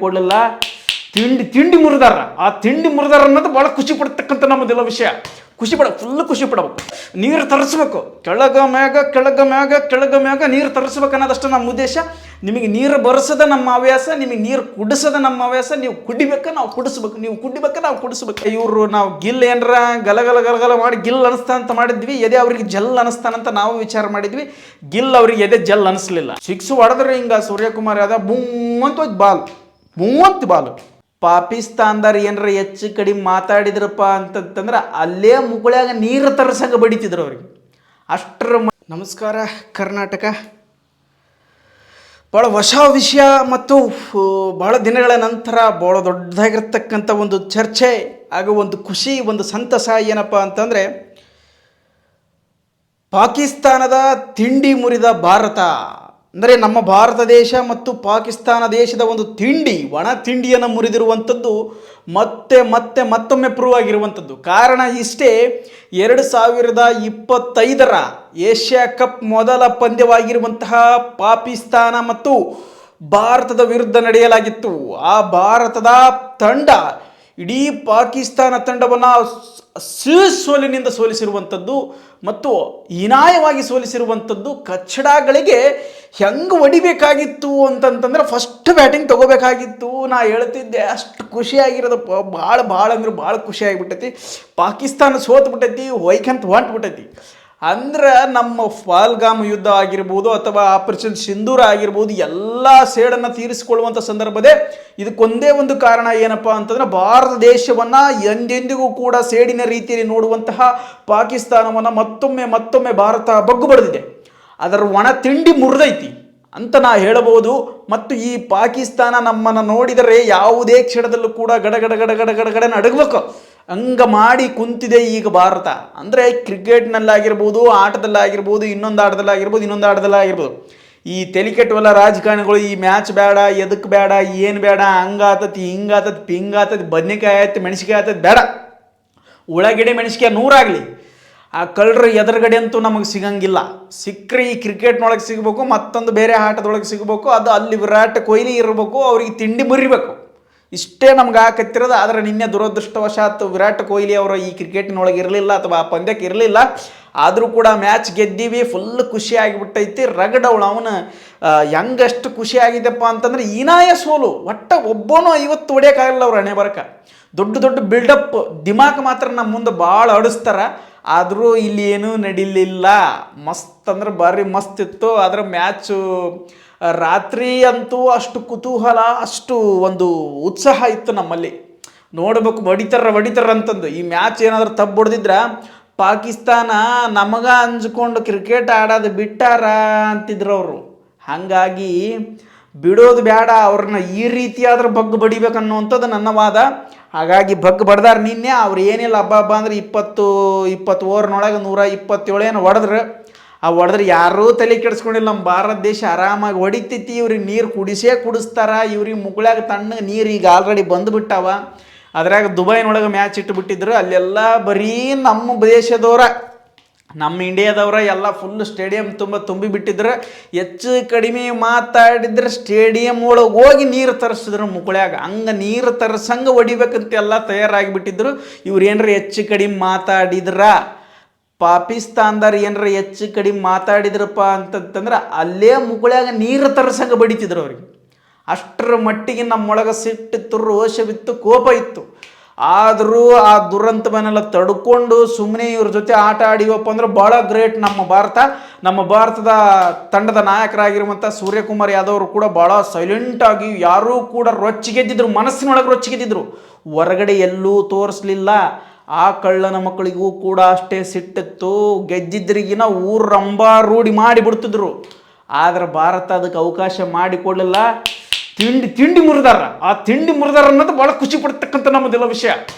ಕೊಡಲಿಲ್ಲ. ತಿಂಡಿ ಮುರಿದಾರ. ಆ ತಿಂಡಿ ಮುರಿದಾರ ಅನ್ನೋದು ಭಾಳ ಖುಷಿ ಪಡ್ತಕ್ಕಂಥ ನಮ್ಮದೆಲ್ಲ ವಿಷಯ. ಫುಲ್ ಖುಷಿ ಪಡಬೇಕು. ನೀರು ತರಿಸ್ಬೇಕು. ಕೆಳಗ ಮ್ಯಾಗ ನೀರು ತರಿಸ್ಬೇಕು ಅನ್ನೋದಷ್ಟು ನಮ್ಮ ಉದ್ದೇಶ. ನಿಮಗೆ ನೀರು ಬರೆಸೋದ ನಮ್ಮ ಹವ್ಯಾಸ, ನಿಮಗೆ ನೀರು ಕುಡಿಸೋದ ನಮ್ಮ ಹವ್ಯಾಸ. ನೀವು ಕುಡಿಬೇಕು, ನಾವು ಕುಡಿಸ್ಬೇಕು, ನೀವು ಕುಡಿಬೇಕು, ನಾವು ಕುಡಿಸ್ಬೇಕು. ಇವರು ನಾವು ಗಿಲ್ ಏನರ ಗಲಗಲ ಮಾಡಿ ಗಿಲ್ ಅನಿಸ್ತಾ ಅಂತ ಮಾಡಿದ್ವಿ. ಎದೆ ಅವ್ರಿಗೆ ಜಲ್ ಅನಿಸ್ತಾನಂತ ನಾವು ವಿಚಾರ ಮಾಡಿದ್ವಿ. ಗಿಲ್ ಅವ್ರಿಗೆ ಎದೆ ಜಲ್ ಅನಿಸ್ಲಿಲ್ಲ. 6 ಹೊಡೆದ್ರೆ ಹಿಂಗ ಸೂರ್ಯಕುಮಾರ್ ಯಾದವ್ ಬೂಂತ ಬಾಲು. ಪಾಕಿಸ್ತಾನದಾರ ಏನರ ಹೆಚ್ಚು ಕಡಿಮೆ ಮಾತಾಡಿದ್ರಪ್ಪ ಅಂತಂದ್ರೆ ಅಲ್ಲೇ ಮುಗುಳ್ಯಾಗ ನೀರು ತರಸಂಗ ಬಡಿತಿದ್ರು ಅವ್ರಿಗೆ. ಅಷ್ಟರ ನಮಸ್ಕಾರ ಕರ್ನಾಟಕ. ಭಾಳ ಹೊಸ ವಿಷಯ ಮತ್ತು ಭಾಳ ದಿನಗಳ ನಂತರ ಭಾಳ ದೊಡ್ಡದಾಗಿರ್ತಕ್ಕಂಥ ಒಂದು ಚರ್ಚೆ ಹಾಗೂ ಒಂದು ಖುಷಿ, ಒಂದು ಸಂತಸ ಏನಪ್ಪ ಅಂತಂದರೆ, ಪಾಕಿಸ್ತಾನದ ತಿಂಡಿ ಮುರಿದ ಭಾರತ. ಅಂದರೆ ನಮ್ಮ ಭಾರತ ದೇಶ ಮತ್ತು ಪಾಕಿಸ್ತಾನ ದೇಶದ ಒಂದು ಒಣ ತಿಂಡಿಯನ್ನು ಮುರಿದಿರುವಂಥದ್ದು ಮತ್ತೊಮ್ಮೆ ಪ್ರೂವ್ ಆಗಿರುವಂಥದ್ದು. ಕಾರಣ ಇಷ್ಟೇ, 2025ರ ಏಷ್ಯಾ ಕಪ್ ಮೊದಲ ಪಂದ್ಯವಾಗಿರುವಂತಹ ಪಾಕಿಸ್ತಾನ ಮತ್ತು ಭಾರತದ ವಿರುದ್ಧ ನಡೆಯಲಾಗಿತ್ತು. ಆ ಭಾರತದ ತಂಡ ಇಡೀ ಪಾಕಿಸ್ತಾನ ತಂಡವನ್ನು ಸೋಲಿನಿಂದ ಸೋಲಿಸಿರುವಂಥದ್ದು ಮತ್ತು ಹೀನಾಯವಾಗಿ ಸೋಲಿಸಿರುವಂಥದ್ದು. ಕಚ್ಚಡಗಳಿಗೆ ಹೆಂಗೆ ಹೊಡಿಬೇಕಾಗಿತ್ತು ಅಂತಂತಂದ್ರೆ ಫಸ್ಟ್ ಬ್ಯಾಟಿಂಗ್ ತೊಗೋಬೇಕಾಗಿತ್ತು. ನಾ ಹೇಳ್ತಿದ್ದೆ, ಅಷ್ಟು ಖುಷಿಯಾಗಿರೋದು ಭಾಳ ಅಂದ್ರೆ ಭಾಳ ಖುಷಿಯಾಗಿಬಿಟ್ಟೈತಿ. ಪಾಕಿಸ್ತಾನ ಸೋತ್ಬಿಟ್ಟೈತಿ, ಹೊಂಟ್ಬಿಟ್ಟೈತಿ. ಅಂದ್ರೆ ನಮ್ಮ ಫಾಲ್ಗಾಮ್ ಯುದ್ಧ ಆಗಿರ್ಬೋದು ಅಥವಾ ಆಪರೇಷನ್ ಸಿಂಧೂರ ಆಗಿರ್ಬೋದು, ಎಲ್ಲ ಸೇಡನ್ನು ತೀರಿಸಿಕೊಳ್ಳುವಂಥ ಸಂದರ್ಭದೇ. ಇದಕ್ಕೊಂದೇ ಒಂದು ಕಾರಣ ಏನಪ್ಪ ಅಂತಂದ್ರೆ, ಭಾರತ ದೇಶವನ್ನು ಎಂದೆಂದಿಗೂ ಕೂಡ ಸೇಡಿನ ರೀತಿಯಲ್ಲಿ ನೋಡುವಂತಹ ಪಾಕಿಸ್ತಾನವನ್ನು ಮತ್ತೊಮ್ಮೆ ಭಾರತ ಬಗ್ಗು ಬಡಿದಿದೆ. ಅದರ ಒಣ ತಿಂಡಿ ಮುರಿದೈತಿ ಅಂತ ನಾ ಹೇಳಬಹುದು. ಮತ್ತು ಈ ಪಾಕಿಸ್ತಾನ ನಮ್ಮನ್ನು ನೋಡಿದರೆ ಯಾವುದೇ ಕ್ಷಣದಲ್ಲೂ ಕೂಡ ಗಡ ನಡಗಬೇಕು ಹಂಗ ಮಾಡಿ ಕುಂತಿದೆ ಈಗ ಭಾರತ. ಅಂದರೆ ಕ್ರಿಕೆಟ್ನಲ್ಲಾಗಿರ್ಬೋದು, ಆಟದಲ್ಲಾಗಿರ್ಬೋದು, ಇನ್ನೊಂದು ಆಟದಲ್ಲಾಗಿರ್ಬೋದು. ಈ ತೆಲಿಕೆಟ್ಟುವಲ್ಲ ರಾಜಕಾರಣಿಗಳು, ಈ ಮ್ಯಾಚ್ ಬೇಡ, ಎದಕ್ಕೆ ಬೇಡ, ಏನು ಬೇಡ, ಹಂಗಾತತಿ ಹಿಂಗಾತತಿ ಪಿಂಗಾತತಿ, ಬದನೆಕಾಯಿ ಆಯ್ತು ಮೆಣಸಿಕಾಯಿ ಆಯ್ತದ ಬೇಡ, ಉಳ್ಳಾಗಡ್ಡೆ ಮೆಣಸಿಕಾಯಿ 100 ಆಗಲಿ, ಆ ಕಳ್ಳರ ಎದುರುಗಡೆ ಅಂತೂ ನಮಗೆ ಸಿಗಂಗಿಲ್ಲ. ಸಿಕ್ಕರೆ ಈ ಕ್ರಿಕೆಟ್ನೊಳಗೆ ಸಿಗಬೇಕು, ಮತ್ತೊಂದು ಬೇರೆ ಆಟದೊಳಗೆ ಸಿಗಬೇಕು. ಅದು ಅಲ್ಲಿ ವಿರಾಟ್ ಕೊಹ್ಲಿ ಇರಬೇಕು, ಅವ್ರಿಗೆ ತಿಂಡಿ ಮುರಿಬೇಕು. ಇಷ್ಟೇ ನಮ್ಗೆ ಆಕತ್ತಿರೋದು. ಆದರೆ ನಿನ್ನೆ ದುರದೃಷ್ಟವಶಾತ್ ವಿರಾಟ್ ಕೊಹ್ಲಿ ಅವರು ಈ ಕ್ರಿಕೆಟಿನೊಳಗೆ ಇರಲಿಲ್ಲ ಅಥವಾ ಆ ಪಂದ್ಯಕ್ಕೆ ಇರಲಿಲ್ಲ. ಆದರೂ ಕೂಡ ಮ್ಯಾಚ್ ಗೆದ್ದೀವಿ, ಫುಲ್ ಖುಷಿ ಆಗಿಬಿಟ್ಟೈತಿ. ರಗಡವಳು ಅವನು ಹೆಂಗಷ್ಟು ಖುಷಿ ಆಗಿದ್ದಪ್ಪ ಅಂತಂದ್ರೆ, ಹೀನಾಯ ಸೋಲು. ಒಬ್ಬನೂ 50 ಹೊಡೆಯೋಕ್ಕಾಗಲ್ಲ ಅವ್ರು ಹಣೆ ಬರಕ. ದೊಡ್ಡ ಬಿಲ್ಡಪ್ ದಿಮಾಕ್ ಮಾತ್ರ ನಮ್ಮ ಮುಂದೆ ಭಾಳ ಆಡಿಸ್ತಾರೆ. ಆದರೂ ಇಲ್ಲಿ ಏನೂ ನಡೀಲಿಲ್ಲ. ಮಸ್ತ್ ಅಂದ್ರೆ ಭಾರಿ ಮಸ್ತ್ ಇತ್ತು. ಅದರ ಮ್ಯಾಚು ರಾತ್ರಿ ಅಂತೂ ಅಷ್ಟು ಕುತೂಹಲ, ಅಷ್ಟು ಒಂದು ಉತ್ಸಾಹ ಇತ್ತು ನಮ್ಮಲ್ಲಿ. ನೋಡ್ಬೇಕು, ಹೊಡಿತಾರ ಅಂತಂದು. ಈ ಮ್ಯಾಚ್ ಏನಾದರೂ ತಪ್ಪು ಹೊಡೆದಿದ್ರೆ ಪಾಕಿಸ್ತಾನ ನಮಗ ಅಂಜ್ಕೊಂಡು ಕ್ರಿಕೆಟ್ ಆಡೋದು ಬಿಟ್ಟಾರ ಅಂತಿದ್ರು ಅವರು. ಹಾಗಾಗಿ ಬಿಡೋದು ಬೇಡ, ಅವ್ರನ್ನ ಈ ರೀತಿಯಾದ್ರೆ ಬಗ್ಗು ಬಡಿಬೇಕನ್ನುವಂಥದ್ದು ನನ್ನ ವಾದ. ಹಾಗಾಗಿ ಬಗ್ಗು ಬಡ್ದಾರ ನಿನ್ನೆ. ಅವ್ರು ಏನಿಲ್ಲ, ಹಬ್ಬ ಅಂದ್ರೆ 20 ಓವರ್ನೊಳಗೆ 127 ಏನು ಹೊಡೆದ್ರೆ ಯಾರೂ ತಲೆ ಕೆಡಿಸ್ಕೊಂಡಿಲ್ಲ. ನಮ್ಮ ಭಾರತ ದೇಶ ಆರಾಮಾಗಿ ಹೊಡಿತೈತಿ. ಇವ್ರಿಗೆ ನೀರು ಕುಡಿಸ್ತಾರ. ಇವ್ರಿಗೆ ಮುಗುಳ್ಯಾಗ ತಣ್ಣಗೆ ನೀರು ಈಗ ಆಲ್ರೆಡಿ ಬಂದುಬಿಟ್ಟಾವ. ಅದ್ರಾಗ ದುಬೈನೊಳಗೆ ಮ್ಯಾಚ್ ಇಟ್ಟುಬಿಟ್ಟಿದ್ರು. ಅಲ್ಲೆಲ್ಲ ಬರೀ ನಮ್ಮ ದೇಶದವರ, ನಮ್ಮ ಇಂಡಿಯಾದವರ ಎಲ್ಲ ಫುಲ್ ಸ್ಟೇಡಿಯಂ ತುಂಬಿಬಿಟ್ಟಿದ್ರು. ಹೆಚ್ಚು ಕಡಿಮೆ ಮಾತಾಡಿದ್ರೆ ಸ್ಟೇಡಿಯಂ ಒಳಗೆ ಹೋಗಿ ನೀರು ತರಿಸಿದ್ರು ಮುಗುಳ್ಯಾಗ. ಹಂಗೆ ನೀರು ತರ್ಸಂಗೆ ಹೊಡಿಬೇಕಂತೆಲ್ಲ ತಯಾರಾಗಿಬಿಟ್ಟಿದ್ರು. ಇವ್ರು ಏನರ ಹೆಚ್ಚು ಕಡಿಮೆ ಮಾತಾಡಿದ್ರ, ಪಾಕಿಸ್ತಾನದಾರ ಏನರ ಹೆಚ್ಚು ಕಡಿಮೆ ಮಾತಾಡಿದ್ರಪ್ಪ ಅಂತಂದ್ರೆ ಅಲ್ಲೇ ಮುಗುಳ್ಯಾಗ ನೀರು ತರ್ಸಂಗೆ ಬಡಿತಿದ್ರು ಅವ್ರಿಗೆ. ಅಷ್ಟರ ಮಟ್ಟಿಗೆ ನಮ್ಮೊಳಗೆ ಸಿಟ್ಟಿತ್ತು, ರೋಷವಿತ್ತು, ಕೋಪ ಇತ್ತು. ಆದರೂ ಆ ದುರಂತವನ್ನೆಲ್ಲ ತಡ್ಕೊಂಡು ಸುಮ್ಮನೆ ಇವ್ರ ಜೊತೆ ಆಟ ಆಡಿವಪ್ಪ ಅಂದ್ರೆ ಭಾಳ ಗ್ರೇಟ್ ನಮ್ಮ ಭಾರತದ ತಂಡದ ನಾಯಕರಾಗಿರುವಂಥ ಸೂರ್ಯಕುಮಾರ್ ಯಾದವ್ ಅವರು ಕೂಡ ಭಾಳ ಸೈಲೆಂಟಾಗಿ, ಯಾರೂ ಕೂಡ ರೊಚ್ಚಿಗೆದ್ದಿದ್ರು, ಮನಸ್ಸಿನೊಳಗೆ ರೊಚ್ಚಿಗೆದ್ದಿದ್ರು. ಹೊರಗಡೆ ಎಲ್ಲೂ ತೋರಿಸ್ಲಿಲ್ಲ. ಆ ಕಳ್ಳನ ಮಕ್ಕಳಿಗೂ ಕೂಡ ಅಷ್ಟೇ ಸಿಟ್ಟಿತ್ತು. ಗೆದ್ದಿದ್ರಿಗಿನ ರೂಢಿ ಮಾಡಿಬಿಡ್ತಿದ್ರು. ಆದರೆ ಭಾರತ ಅದಕ್ಕೆ ಅವಕಾಶ ಮಾಡಿಕೊಡಲಿಲ್ಲ. ತಿಂಡಿ ಮುರಿದಾರ. ಆ ತಿಂಡಿ ಮುರಿದಾರ ಅನ್ನೋದು ಭಾಳ ಖುಷಿ ಪಡ್ತಕ್ಕಂಥ ನಮ್ಮದೆಲ್ಲ ವಿಷಯ.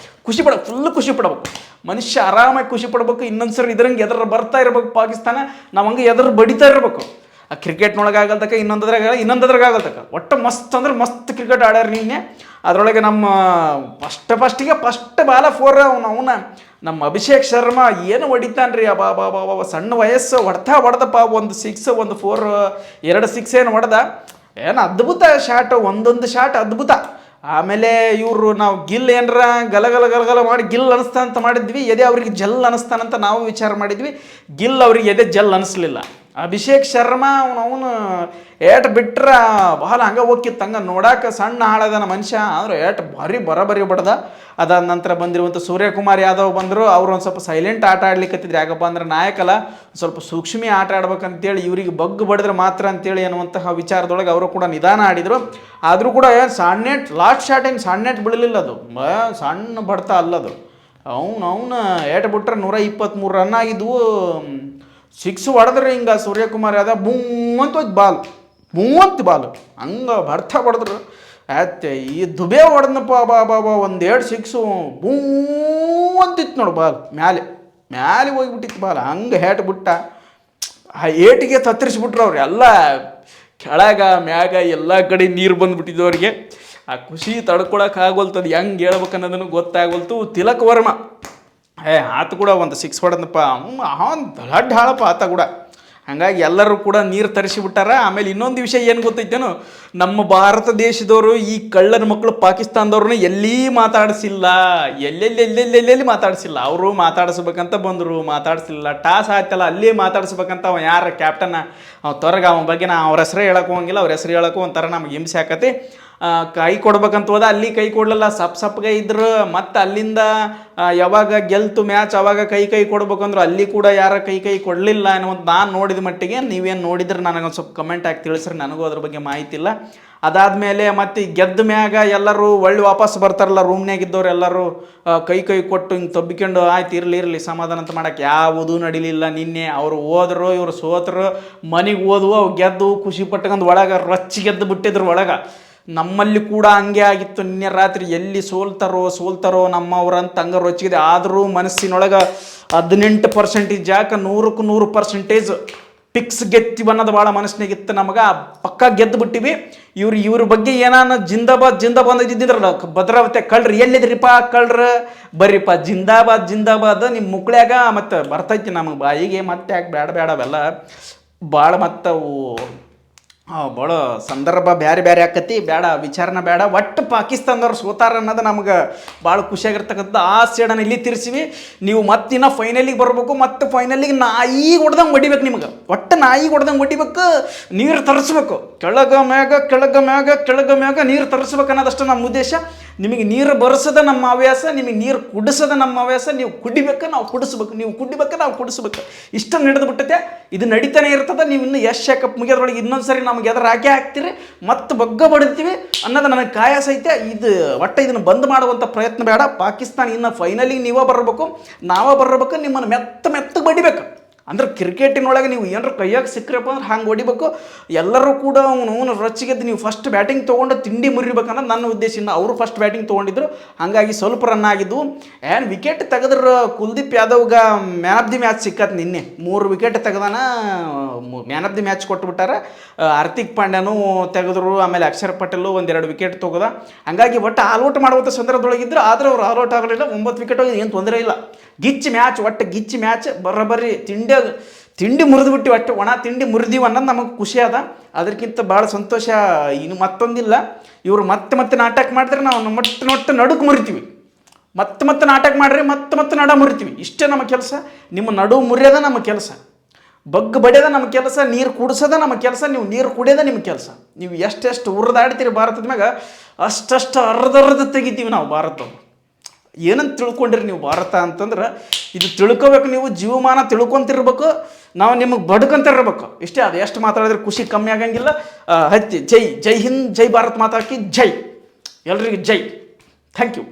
ಫುಲ್ ಖುಷಿ ಪಡ್ಬೇಕು. ಮನುಷ್ಯ ಆರಾಮಾಗಿ ಖುಷಿ ಪಡ್ಬೇಕು. ಇನ್ನೊಂದು ಸರಿ ಇದ್ರಂಗೆ ಎದುರು ಬರ್ತಾ ಇರ್ಬೇಕು ಪಾಕಿಸ್ತಾನ, ನಾವು ಹಂಗೆ ಎದುರು ಬಡಿತಾ ಇರಬೇಕು. ಆ ಕ್ರಿಕೆಟ್ನೊಳಗೆ ಆಗಲ್ತಕ್ಕ, ಇನ್ನೊಂದದ್ರಾಗ ಆಗಲ್ತಕ್ಕ. ಒಟ್ಟು ಮಸ್ತ್ ಅಂದ್ರೆ ಮಸ್ತ್ ಕ್ರಿಕೆಟ್ ಆಡ್ಯಾರ ನಿನ್ನೆ. ಅದರೊಳಗೆ ನಮ್ಮ ಫಸ್ಟ್ ಬಾಲ 4 ಅವನ ನಮ್ಮ ಅಭಿಷೇಕ್ ಶರ್ಮಾ ಏನು ಹೊಡಿತಾನ್ರಿ. ಸಣ್ಣ ವಯಸ್ಸು ಹೊಡ್ದಪ್ಪ. ಒಂದು 6 ಒಂದು 4 2 6 ಏನು ಹೊಡೆದ. ಏನು ಅದ್ಭುತ ಶಾಟ್, ಒಂದೊಂದು ಶಾಟ್ ಅದ್ಭುತ. ಆಮೇಲೆ ಇವರು ನಾವು ಗಿಲ್ ಏನರ ಗಲಗಲ ಗಲಗಲ ಮಾಡಿ ಗಿಲ್ ಅನಿಸ್ತಾನಂತ ಮಾಡಿದ್ವಿ, ಎದೆ ಅವ್ರಿಗೆ ಜಲ್ ಅನಿಸ್ತಾನಂತ ನಾವು ವಿಚಾರ ಮಾಡಿದ್ವಿ. ಗಿಲ್ ಅವ್ರಿಗೆ ಎದೆ ಜಲ್ ಅನಿಸ್ಲಿಲ್ಲ. ಅಭಿಷೇಕ್ ಶರ್ಮಾ ಅವನು ಏಟ್ ಬಿಟ್ರೆ ಬಹಳ ಹಂಗೆ ಹೋಗಿತ್ತು, ಹಂಗೆ ನೋಡಾಕ ಸಣ್ಣ ಹಾಳದನ ಮನುಷ್ಯ, ಅಂದ್ರೆ ಏಟ್ ಭಾರಿ ಬರೋಬರಿ ಬಡ್ದ. ಅದಾದ ನಂತರ ಬಂದಿರುವಂಥ ಸೂರ್ಯಕುಮಾರ್ ಯಾದವ್ ಬಂದರು. ಅವ್ರು ಒಂದು ಸ್ವಲ್ಪ ಸೈಲೆಂಟ್ ಆಟ ಆಡ್ಲಿಕ್ಕತ್ತಿದ್ರು, ಯಾಕಪ್ಪ ಅಂದ್ರೆ ನಾಯಕಲ್ಲ ಸ್ವಲ್ಪ ಸೂಕ್ಷ್ಮಿ ಆಟ ಆಡ್ಬೇಕಂತೇಳಿ, ಇವ್ರಿಗೆ ಬಗ್ಗು ಬಡಿದ್ರೆ ಮಾತ್ರ ಅಂತೇಳಿ ಅನ್ನುವಂತಹ ವಿಚಾರದೊಳಗೆ ಅವರು ಕೂಡ ನಿಧಾನ ಆಡಿದರು. ಆದರೂ ಕೂಡ ಏನು ಸಣ್ಣೆಟ್ ಲಾಸ್ಟ್ ಶಾಟ್ ಏನು ಸಣ್ಣೆಟ್ ಬೀಳಲಿಲ್ಲ, ಅದು ಸಣ್ಣ ಬಡ್ತಾ ಅಲ್ಲದು. ಅವನು ಏಟ್ ಬಿಟ್ರೆ 123 ರನ್ ಆಗಿದ್ವು. 6 ಹೊಡೆದ್ರೆ ಹಿಂಗೆ ಸೂರ್ಯಕುಮಾರ್ ಯಾದವ್ ಬೂಂತ ಬಾಲ್, ಮೂವತ್ತು ಬಾಲ್ ಹಂಗೆ ಬರ್ತಾ ಹೊಡೆದ್ರು. ಆಯ್ತೆ ಈ ದುಬೆ ಹೊಡೆದನಪ್ಪ ಬಾಬಾ, 1-2 6 ಬೂಂತಿತ್ತು ನೋಡು ಬಾಲ್, ಮ್ಯಾಲೆ ಹೋಗಿಬಿಟ್ಟಿತ್ತು ಬಾಲ್. ಹಂಗೆ ಹೇಟ್ ಬಿಟ್ಟ, ಆ ಏಟಿಗೆ ತತ್ತರಿಸ್ಬಿಟ್ರು ಅವ್ರು ಎಲ್ಲ. ಕೆಳಗ ಮ್ಯಾಗ ಎಲ್ಲ ಕಡೆ ನೀರು ಬಂದುಬಿಟ್ಟಿದ್ದು ಅವ್ರಿಗೆ. ಆ ಖುಷಿ ತಡ್ಕೊಳಕ್ಕೆ ಆಗೋಲ್ತದು, ಹೆಂಗೆ ಹೇಳ್ಬೇಕು ಅನ್ನೋದನ್ನು ಗೊತ್ತಾಗೋಲ್ತು. ತಿಲಕ್ ವರ್ಮ ಆತ ಕೂಡ ಒಂದು 6 ಹೊಡೆದಪ್ಪ, ಅವನು ದೊಡ್ಡ ಹಾಳಪ್ಪ ಆತ ಕೂಡ. ಹಾಗಾಗಿ ಎಲ್ಲರೂ ಕೂಡ ನೀರು ತರಿಸಿಬಿಟ್ಟಾರ. ಆಮೇಲೆ ಇನ್ನೊಂದು ವಿಷಯ ಏನು ಗೊತ್ತೈತೇನು, ನಮ್ಮ ಭಾರತ ದೇಶದವರು ಈ ಕಳ್ಳನ ಮಕ್ಕಳು ಪಾಕಿಸ್ತಾನದವ್ರನ್ನ ಎಲ್ಲಿ ಮಾತಾಡಿಸಿಲ್ಲ, ಎಲ್ಲೆಲ್ಲಿ ಮಾತಾಡಿಸಿಲ್ಲ. ಅವರು ಮಾತಾಡಿಸ್ಬೇಕಂತ ಬಂದರು, ಮಾತಾಡಿಸಿಲ್ಲ. ಟಾಸ್ ಆಯ್ತಲ್ಲ ಅಲ್ಲೇ ಮಾತಾಡಿಸ್ಬೇಕಂತ ಅವ ಯಾರು ಕ್ಯಾಪ್ಟನ್ ತೊರಗ, ಅವನ ಬಗ್ಗೆ ನಾ ಅವ್ರ ಹೆಸರೇ ಹೇಳಕ್ಕೆ ಹೋಗಿಲ್ಲ. ಅವ್ರ ಹೆಸರು ಹೇಳಕ್ಕೂ ಒಂಥರ ನಮ್ಗೆ ಹಿಂಸೆ ಆಕತಿ. ಕೈ ಕೊಡ್ಬೇಕಂತ ಹೋದ, ಅಲ್ಲಿ ಕೈ ಕೊಡಲಿಲ್ಲ, ಸಪ್ಗೆ ಇದ್ರು. ಮತ್ತು ಅಲ್ಲಿಂದ ಯಾವಾಗ ಗೆಲ್ತು ಮ್ಯಾಚ್ ಅವಾಗ ಕೈ ಕೊಡ್ಬೇಕಂದ್ರು ಅಲ್ಲಿ ಕೂಡ ಯಾರ ಕೈ ಕೊಡಲಿಲ್ಲ ಅನ್ನೋದು ನಾನು ನೋಡಿದ ಮಟ್ಟಿಗೆ. ನೀವೇನು ನೋಡಿದ್ರೆ ನನಗೊಂದು ಸ್ವಲ್ಪ ಕಮೆಂಟ್ ಹಾಕಿ ತಿಳಿಸ್ರಿ, ನನಗೂ ಅದ್ರ ಬಗ್ಗೆ ಮಾಹಿತಿ ಇಲ್ಲ. ಅದಾದಮೇಲೆ ಮತ್ತು ಗೆದ್ದ ಮ್ಯಾಗ ಎಲ್ಲರೂ ಒಳ್ಳೆ ವಾಪಸ್ ಬರ್ತಾರಲ್ಲ, ರೂಮ್ನಾಗಿದ್ದವ್ರು ಎಲ್ಲರೂ ಕೈ ಕೊಟ್ಟು ಹಿಂಗೆ ತಬ್ಬಿಕೊಂಡು ಆಯ್ತು ಇರಲಿ ಸಮಾಧಾನ ಅಂತ ಮಾಡೋಕ್ಕೆ ಯಾವುದೂ ನಡಿಲಿಲ್ಲ. ನಿನ್ನೆ ಅವರು ಹೋದ್ರು, ಇವರು ಸೋತರು, ಮನೆಗೆ ಹೋದ್ವು, ಅವು ಗೆದ್ದು ಖುಷಿ ಪಟ್ಕೊಂಡು ಒಳಗೆ ರಚ್ಚಿ ಗೆದ್ದು ಬಿಟ್ಟಿದ್ರು ಒಳಗೆ. ನಮ್ಮಲ್ಲಿ ಕೂಡ ಹಂಗೆ ಆಗಿತ್ತು ನಿನ್ನೆ ರಾತ್ರಿ. ಎಲ್ಲಿ ಸೋಲ್ತಾರೋ ನಮ್ಮವ್ರಂತ ಹಂಗೆ ರೊಚ್ಚಿದೆ. ಆದರೂ ಮನಸ್ಸಿನೊಳಗೆ 18% ಯಾಕೆ 100ಕ್ಕೆ 100% ಪಿಕ್ಸ್ ಗೆತ್ತೀವಿ ಅನ್ನೋದು ಭಾಳ ಮನಸ್ಸಿನಾಗಿತ್ತು ನಮಗೆ. ಪಕ್ಕ ಗೆದ್ದು ಬಿಟ್ಟಿವಿ. ಇವ್ರ ಬಗ್ಗೆ ಏನಾನ ಜಿಂದಾಬಾದ್ ಅಂದಿದ್ದಿದ್ರಲ್ಲ ಭದ್ರಾವತಿ ಕಳ್ರಿ, ಎಲ್ಲಿದ್ರಿಪ್ಪ ಕಳ್ರ, ಬರ್ರಿಪ್ಪ ಜಿಂದಾಬಾದ್ ನಿಮ್ಮ ಮುಕ್ಳ್ಯಾಗ ಮತ್ತು ಬರ್ತೈತಿ ನಮಗೆ ಬಾಯಿಗೆ. ಮತ್ತೆ ಯಾಕೆ ಬೇಡ ಅವೆಲ್ಲ ಭಾಳ ಮತ್ತವು ಭಾಳ ಸಂದರ್ಭ ಬೇರೆ ಆಕತಿ, ಬೇಡ ವಿಚಾರನ ಬೇಡ. ಒಟ್ಟು ಪಾಕಿಸ್ತಾನದವ್ರು ಸೋತಾರ ಅನ್ನೋದು ನಮ್ಗೆ ಭಾಳ ಖುಷಿಯಾಗಿರ್ತಕ್ಕಂಥ. ಆ ಸೇಡನ್ನು ಇಲ್ಲಿ ತಿರ್ಸಿವಿ. ನೀವು ಮತ್ತಿನ್ನ ಫೈನಲಿಗೆ ಬರಬೇಕು, ಮತ್ತು ಫೈನಲಿಗೆ ನಾಯಿ ಹೊಡ್ದಂಗೆ ಹೊಡಿಬೇಕು. ನಿಮ್ಗೆ ಒಟ್ಟು ನಾಯಿ ಹೊಡ್ದಂಗೆ ಹೊಡಿಬೇಕು, ನೀರು ತರಿಸ್ಬೇಕು. ಕೆಳಗ ಮ್ಯಾಗ ನೀರು ತರಿಸ್ಬೇಕು ಅನ್ನೋದಷ್ಟು ನಮ್ಮ ಉದ್ದೇಶ. ನಿಮಗೆ ನೀರು ಬರೆಸೋದ ನಮ್ಮ ಹವ್ಯಾಸ, ನಿಮಗೆ ನೀರು ಕುಡಿಸೋದ ನಮ್ಮ ಹವ್ಯಾಸ. ನೀವು ಕುಡಿಬೇಕು, ನಾವು ಕುಡಿಸ್ಬೇಕು, ನೀವು ಕುಡಿಬೇಕು, ನಾವು ಕುಡಿಸ್ಬೇಕು. ಇಷ್ಟ ನಡೆದು ಬಿಟ್ಟೈತೆ, ಇದು ನಡೀತಾನೆ ಇರ್ತದೆ. ನೀವು ಇನ್ನು ಏಷ್ಯಾ ಕಪ್ ಮುಗಿಯೋದ್ರೊಳಗೆ ಇನ್ನೊಂದು ಸರಿ ನಮ್ಗೆ ಎದುರು ಹಾಕ್ತೀರಿ, ಮತ್ತು ಬಗ್ಗ ಬಡಿತೀವಿ ಅನ್ನೋದು ನನಗೆ ಕಾಯಸ ಐತೆ. ಇದನ್ನು ಬಂದ್ ಮಾಡುವಂಥ ಪ್ರಯತ್ನ ಬೇಡ. ಪಾಕಿಸ್ತಾನ ಇನ್ನು ಫೈನಲಿಗೆ ನೀವೇ ಬರಬೇಕು, ನಾವೇ ಬರಬೇಕು. ನಿಮ್ಮನ್ನು ಮೆತ್ತಗೆ ಬಡಿಬೇಕು. ಅಂದ್ರೆ ಕ್ರಿಕೆಟಿನೊಳಗೆ ನೀವು ಏನಾರು ಕೈಯಾಗ ಸಿಕ್ಕರಪ್ಪ ಅಂದ್ರೆ ಹಂಗೆ ಹೊಡಿಬೇಕು. ಎಲ್ಲರೂ ಕೂಡ ಅವನು ರೊಚ್ಚಿಗೆದ್ದು ನೀವು ಫಸ್ಟ್ ಬ್ಯಾಟಿಂಗ್ ತೊಗೊಂಡು ತಿಂಡಿ ಮುರಿಬೇಕನ್ನೋದು ನನ್ನ ಉದ್ದೇಶ. ಅವರು ಫಸ್ಟ್ ಬ್ಯಾಟಿಂಗ್ ತೊಗೊಂಡಿದ್ರು, ಹಾಗಾಗಿ ಸ್ವಲ್ಪ ರನ್ ಆಗಿದ್ವು. ಏನು ವಿಕೆಟ್ ತೆಗೆದ್ರೆ ಕುಲ್ದೀಪ್ ಯಾದವ್ಗೆ ಮ್ಯಾನ್ ಆಫ್ ದಿ ಮ್ಯಾಚ್ ಸಿಕ್ಕತ್. ನಿನ್ನೆ 3 ವಿಕೆಟ್ ತೆಗೆದಾನ, ಮ್ಯಾನ್ ಆಫ್ ದಿ ಮ್ಯಾಚ್ ಕೊಟ್ಬಿಟ್ಟಾರೆ. ಹಾರ್ದಿಕ್ ಪಾಂಡ್ಯನೂ ತೆಗೆದ್ರು, ಆಮೇಲೆ ಅಕ್ಷರ್ ಪಟೇಲು 1-2 ವಿಕೆಟ್ ತೊಗೋದ. ಹಾಗಾಗಿ ಒಟ್ಟು ಆಲ್ಔಟ್ ಮಾಡುವಂಥ ಸಂದರ್ಭದೊಳಗಿದ್ರು, ಆದರೆ ಅವ್ರು ಆಲ್ಔಟ್ ಆಗಲಿಲ್ಲ. 9 ವಿಕೆಟ್ ಹೋಗಿ ಏನು ತೊಂದರೆ ಇಲ್ಲ. ಗಿಚ್ಚಿ ಮ್ಯಾಚ್ ಬರೋಬ್ಬರಿ ತಿಂಡಿ ಮುರಿದ್ಬಿಟ್ಟು, ಒಟ್ಟು ಒಣ ತಿಂಡಿ ಮುರಿದೀವಿ ಅನ್ನೋದು ನಮಗೆ ಖುಷಿ ಅದ. ಅದಕ್ಕಿಂತ ಭಾಳ ಸಂತೋಷ ಇನ್ನು ಮತ್ತೊಂದಿಲ್ಲ. ಇವರು ಮತ್ತೆ ನಾಟಕ ಮಾಡಿದ್ರೆ ನಾವು ಮೊಟ್ಟ ನಡುಕು ಮುರಿತೀವಿ. ಮತ್ತೆ ನಾಟಕ ಮಾಡಿರಿ, ಮತ್ತೆ ನಡ ಮುರಿತೀವಿ. ಇಷ್ಟೇ ನಮ್ಮ ಕೆಲಸ. ನಿಮ್ಮ ನಡು ಮುರಿಯೋದ ನಮ್ಮ ಕೆಲಸ, ಬಗ್ಗು ಬಡಿಯೋದ ನಮ್ಮ ಕೆಲಸ, ನೀರು ಕುಡಿಸೋದ ನಮ್ಮ ಕೆಲಸ, ನೀವು ನೀರು ಕುಡಿಯೋದ ನಿಮ್ಮ ಕೆಲಸ. ನೀವು ಎಷ್ಟು ಉರಿದಾಡ್ತೀರಿ ಭಾರತದ ಮ್ಯಾಗ ಅಷ್ಟು ಅರ್ಧ ತೆಗಿತೀವಿ ನಾವು ಭಾರತವನ್ನು. ಏನಂತ ತಿಳ್ಕೊಂಡಿರಿ ನೀವು ಭಾರತ ಅಂತಂದ್ರೆ, ಇದು ತಿಳ್ಕೊಬೇಕು. ನೀವು ಜೀವಮಾನ ತಿಳ್ಕೊತಿರ್ಬೇಕು, ನಾವು ನಿಮಗೆ ಬಡ್ಕೊಂತಿರ್ಬೇಕು. ಇಷ್ಟೇ. ಅದು ಎಷ್ಟು ಮಾತಾಡಿದ್ರೆ ಖುಷಿ ಕಮ್ಮಿ ಆಗಂಗಿಲ್ಲ. ಜೈ ಹಿಂದ್, ಜೈ ಭಾರತ್ ಮಾತಾಕಿ ಜೈ. ಎಲ್ರಿಗೂ ಜೈ. Thank you.